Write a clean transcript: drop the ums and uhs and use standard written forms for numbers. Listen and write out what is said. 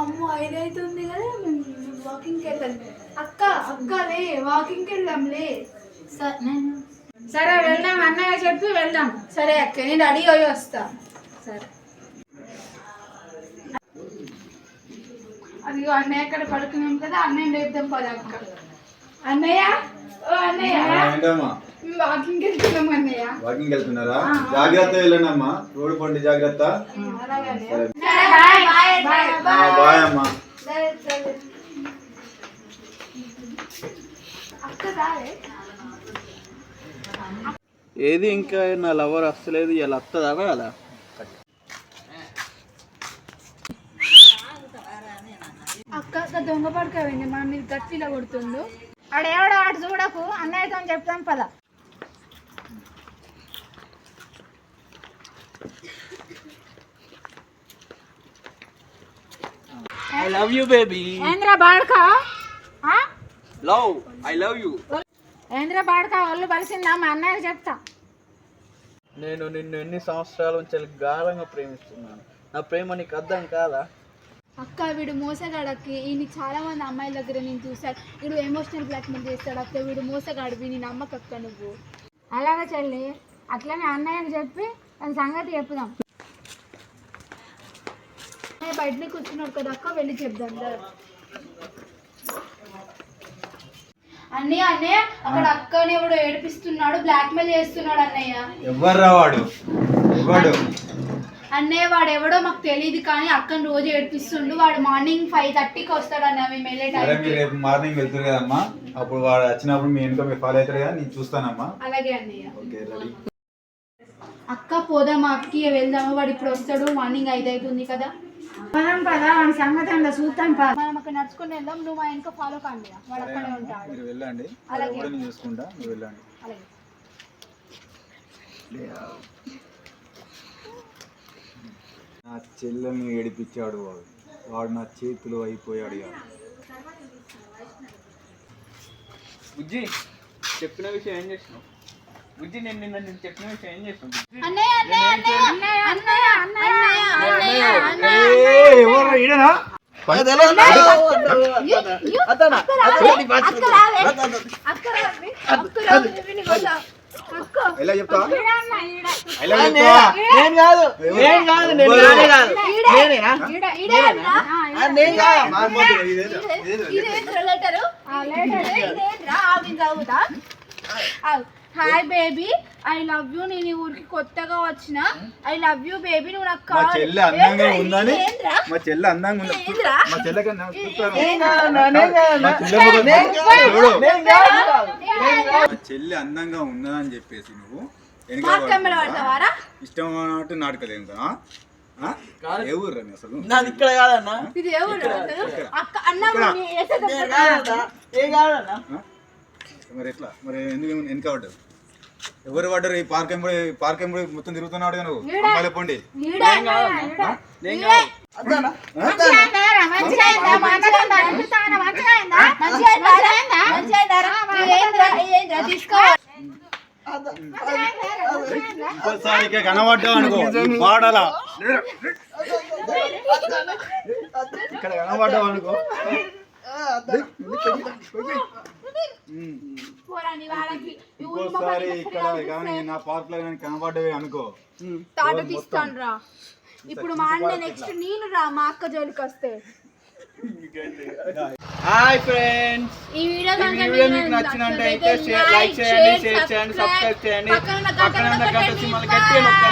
అమ్మో 5 అవుతుంది కదా వాకింగ్కి వెళ్ళాలి. అక్కలే వాకింగ్కి వెళ్దాంలే. సరే వెళ్దాం, అన్నయ్య చెప్పి వెళ్దాం. సరే అక్క, నేను రెడీ అయ్యి వస్తా. సరే. అది అన్నయ్య అక్కడ పడుకున్నాం కదా, అన్నయ్య లేపుదాం పద అక్క. అన్నయ్య, ఓ అన్నయ్య, వాకింగ్ వెళ్తున్నాం అన్నయ్య. వాకింగ్ వెళ్తున్నారా? జాగ్రత్త వెళ్ళండి అమ్మా, రోడ్డు పండి జాగ్రత్త. బాయ్ అమ్మా. ఏది ఇంకా నా లవర్ వస్తలేదు, ఇలా వస్తుందా కదా? అక్క దొంగ పడుకోండి, మన మీరు గట్టిలో కొడుతుండు. ఆడేవాడో ఆడు చూడకు, అన్నయ్యతో చెప్తాం పద. I love you baby. ఏంద్రా బాడుకా? Love, I love you. ఏంద్రా బాడుకా, ఒళ్ళు బలిసిందా? మా అన్నయ్య చెప్తా. నేను నిన్ను ఎన్ని సంవత్సరాల నుంచి గాఢంగా ప్రేమిస్తున్నాను. నా ప్రేమ నీకు అర్థం కాదా? అక్క వీడు మోసగాడక్కి, ఈయన చాలా మంది అమ్మాయిల దగ్గర నేను చూశాను. వీడు ఎమోషనల్ బ్లాక్మెయిల్ చేస్తాడు అక్క. వీడు మోసగాడు, వీని నమ్మకక్క నువ్వు. అలాగే చెల్లి, అట్లనే అన్నయ్యకి చెప్పి దాని సంగతి చెప్పుదాం. బయటనే కూర్చున్నాడు కదా అక్క, వెళ్ళి చెప్దాం. అన్నయ్య అన్నయ్య, అక్కడ అక్కని ఎవడో ఏడిపిస్తున్నాడు, బ్లాక్మెయిల్ చేస్తున్నాడు అన్నయ్య. ఎవర్రా వాడు? ఎవడు? అన్నయ్య వాడు ఎవడో మాకు తెలియదు, కానీ అక్కని రోజు ఏడిపిస్తుండు. వాడు మార్నింగ్ 5:30కి వస్తాడు అన్న, మేము వెళ్ళే టైం. మీరు రేపు మార్నింగ్ వెళ్తారు కదమ్మా, అప్పుడు వాడు వచ్చినప్పుడు మీ వెనుక మీరు ఫాలో అవుతారు కదా, నేను చూస్తానమ్మా. అలాగే అన్నయ్య. Okay ready. అక్క పోదామా అక్కకి, వెళ్దామా? వాడు ఇప్పుడు వస్తాడు, మార్నింగ్ 5 అవుతుంది కదా. పదం పదా, వాడి సంగతి అంతా చూద్దాం పద. మనం అక్కడ నడుచుకుని వెళ్దాం, నువ్వు మా వెనక ఫాలో కాండి, వాడు అక్కడే ఉంటాడు. మీరు వెళ్ళండి, అలాగే నేను చూసుకుంటా, మీరు వెళ్ళండి. అలాగే. నా చెల్లెల్ని ఏడిపించాడు వాడు, వాడు నా చేతిలో అయిపోయాడు. బుజ్జి, చెప్పిన విషయం ఏం చేసినావు? బుజ్జి, నేను చెప్పిన విషయం ఏం చేసినావు? అన్నయ్య అన్నయ్య అన్నయ్య అన్నయ్య అన్నయ్య అన్నయ్య ఎలా చెప్తా? Hi baby, I love you. నేను ఈ ఊరికి కొత్తగా వచ్చిన. ఐ లవ్ యూ బేబీ, నువ్వు నాకు మా చెల్లె అందంగా ఉందని, మా చెల్లె అందంగా ఉంది, మా చెల్లెకి మా చెల్లె అందంగా ఉన్నదని చెప్పేసి నువ్వు ఇష్టం అన్నట్టు నాటకలేదు. ఏ ఊరు అసలు? నాది ఇక్కడ కాదన్నా, ఇది ఏ ఊరు? మరి ఎట్లా మరి ఎందుకు వెనక పడ్డారు? ఎవరు పడ్డారు? ఈ పార్క్ ఎంబడి మొత్తం తిరుగుతున్నాడు నువ్వు. అమ్మాయిలు పండి ఇంకోసారి కనబడ్డా అనుకో, పాడాలా ఇక్కడ కనబడ్డావు అనుకో. ఇంకోసారి ఇక్కడ కానీ నా పార్క్ లో కానీ కనబడ్డవి అనుకో, తాట తీస్తాను రా. ఇప్పుడు మా అన్న నెక్స్ట్ నేను రా, మా అక్క జోలికి వస్తే. హాయ్ ఫ్రెండ్స్, ఈ వీడియో మీకు నచ్చినట్టయితే లైక్ చేయండి, షేర్ చేయండి, సబ్స్క్రైబ్ చేయండి. పక్కన ఉన్న గంట సింబల్ గట్టిగా నొక్కండి.